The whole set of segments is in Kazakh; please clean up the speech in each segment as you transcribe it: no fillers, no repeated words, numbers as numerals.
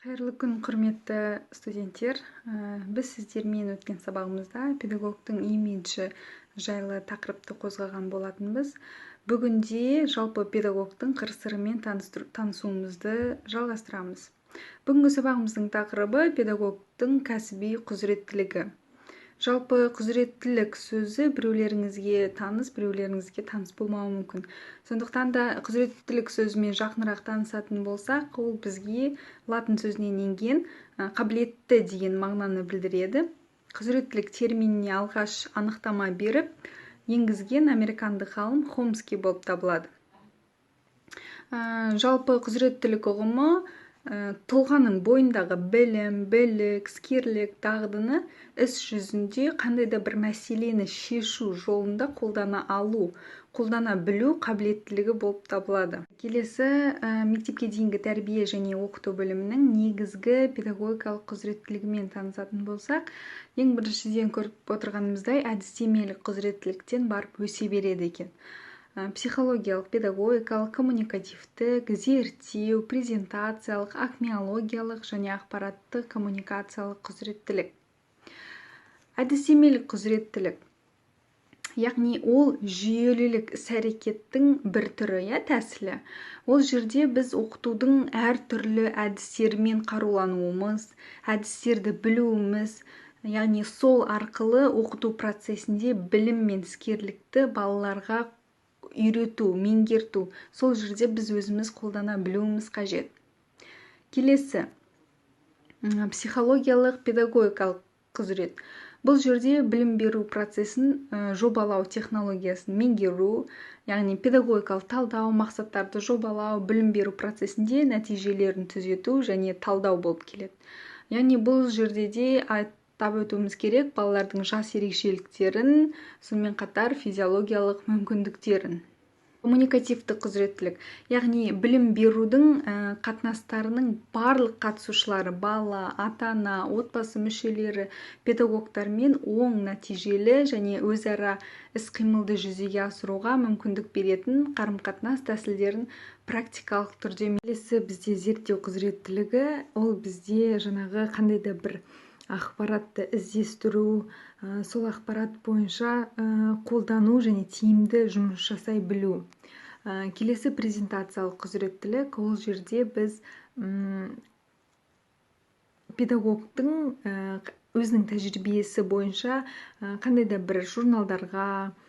Қайырлы күн, құрметті студенттер. Біз сіздермен өткен сабағымызда педагогтың имиджі жайлы тақырыпты қозғаған болатынбыз. Бүгінде жалпы педагогтың қыр-сырымен танысуымызды жалғастырамыз. Бүгінгі сабағымыздың тақырыбы педагогтың кәсіби құзыреттілігі. Жалпы құзыреттілік сөзі біреулеріңізге таныс болмауы мүмкін. Сондықтан да құзыреттілік сөзімен жақынырақ танысатын болсақ, ол бізге латын сөзінен енген қабілетті деген мағынаны білдіреді. Құзыреттілік терминіне алғаш анықтама беріп, енгізген американдық ғалым Хомский болып табылады. Жалпы құзыреттілік ұғымы тұлғаның бойындағы білім, білік, іскерлік, дағдыны іс жүзінде қандай да бір мәселені шешу жолында қолдана білу қабілеттілігі болып табылады. Келесі мектепке дейінгі тәрбие және оқыту бөлімінің негізгі педагогикалық құзыреттілігімен танысатын болсақ, ең біріншіден көріп отырғанымыздай әдістемелік құзыреттіліктен барып өсе береді екен. Психологиялық, педагогикалық, коммуникативтік, зерттеу, презентациялық, акмеологиялық және ақпараттық коммуникациялық құзыреттілік. Әдістемелік құзыреттілік, яғни ол жүйелілік іс-әрекеттің бір түрі, тәсілі. Ол жерде біз оқытудың әртүрлі әдістерімен қарулануымыз, әдістерді білуіміз, яғни сол арқылы оқыту процесінде білім мен іскерлікті балаларға үйрету, меңгерту, сол жерде біз өзіміз қолдана білуіміз қажет. Келесі, психологиялық, педагогикалық құзырет. Бұл жерде білім беру процесін жобалау технологиясын меңгеру, яғни педагогикалық талдау, мақсаттарды жобалау, білім беру процесінде нәтижелерін түзету және талдау болып келеді. Яғни бұл жерде де атап өтуіміз керек балалардың жас ерекшеліктерін, сонымен қатар физиологиялық мүмкіндіктерін. Коммуникативті құзыреттілік, яғни білім берудің қатынастарының барлық қатысушылары, бала, ата-ана, отбасы мүшелері, педагогтармен оң нәтижелі және өзара іс-қимылды жүзеге асыруға мүмкіндік беретін қарым-қатынас тәсілдерін практикалық түрде. Келесі бізде зерттеу құзыреттілігі, ол бізде жаңағы қандай да бір ақпаратты іздестіру, сол ақпарат бойынша қолдану және тиімді жұмыс жасай білу. Келесі презентациялық құзыреттілік, ол жерде біз педагогтың өзінің тәжірибесі бойынша қандай да бір журналдарға,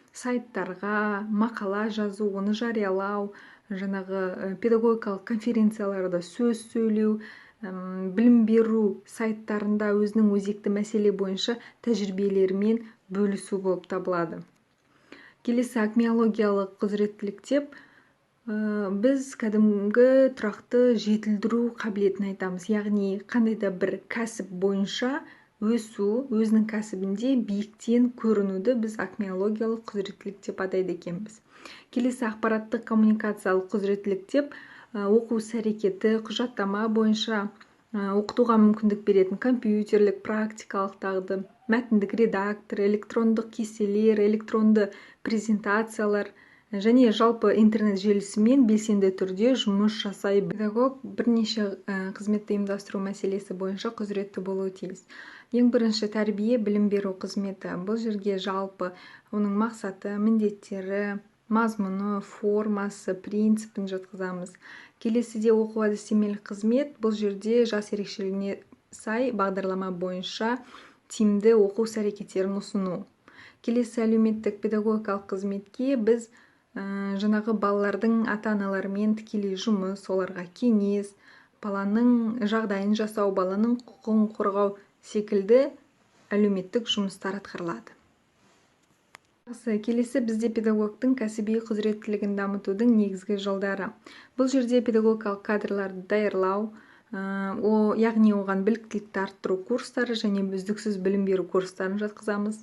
сайттарға мақала жазу, оны жариялау, жаңағы педагогикалық конференцияларда сөз сөйлеу, білім беру сайттарында өзінің өзекті мәселе бойынша тәжірибелерімен бөлісу болып табылады. Келесі акмеологиялық құзыреттілік деп біз кәдімгі тұрақты жетілдіру қабілетін айтамыз. Яғни қандай да бір кәсіп бойынша өсу, өзінің кәсібінде биіктен көрінуді біз акмеологиялық құзыреттілік деп атайды екенбіз. Келесі ақпараттық коммуникациялық құзыреттілік деп оқу іс-әрекеті, құжаттама бойынша оқытуға мүмкіндік беретін компьютерлік, практикалық дағды, мәтіндік редактор, электрондық кестелер, электронды презентациялар және жалпы интернет желісімен белсенді түрде жұмыс жасай. Педагог бірнеше қызметті ұйымдастыру мәселесі бойынша құзыретті болуы тиіс. Ең бірінші тәрбие, білім беру қызметі. Бұл жерге жалпы оның мақсаты, міндеттері, мазмұны, формасы, принципін жатқызамыз. Келесіде оқу әдістемелік қызмет, бұл жерде жас ерекшелігіне сай бағдарлама бойынша тиімді оқу іс-әрекеттерін ұсыну. Келесі әлеуметтік педагогикалық қызметке біз жаңағы балалардың ата-аналарымен тікелей жұмыс, оларға кеңес, баланың жағдайын жасау, баланың құқығын қорғау секілді әлеуметтік жұмыстар атқарылады. Келесі бізде педагогтың кәсіби құзыреттілігін дамытудың негізгі жолдары. Бұл жерде педагогикалық кадрларды даярлау, яғни оған біліктілікті арттыру курстары және үздіксіз білім беру курстарын жатқызамыз.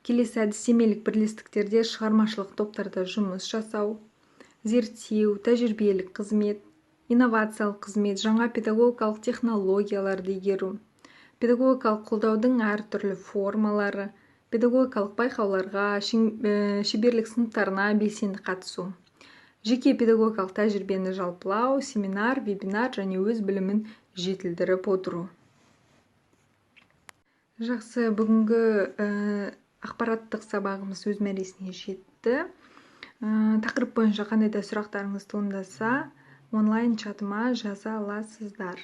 Келесі әдістемелік бірлестіктерде шығармашылық топтарда жұмыс жасау, зерттеу, тәжірибелік қызмет, инновациялық қызмет, жаңа педагогикалық технологияларды игеру, педагогикалық қолдаудың әртүрлі формалары, педагогикалық байқауларға, шеберлік сыныптарына белсенді қатысу. Жеке педагогикалық тәжірибені жалпылау, семинар, вебинар және өз білімін жетілдіріп отыру. Жақсы, бүгінгі ақпараттық сабағымыз өз мәресіне жетті. Тақырып бойынша қандай да сұрақтарыңыз туындаса, онлайн чатыма жаза аласыздар.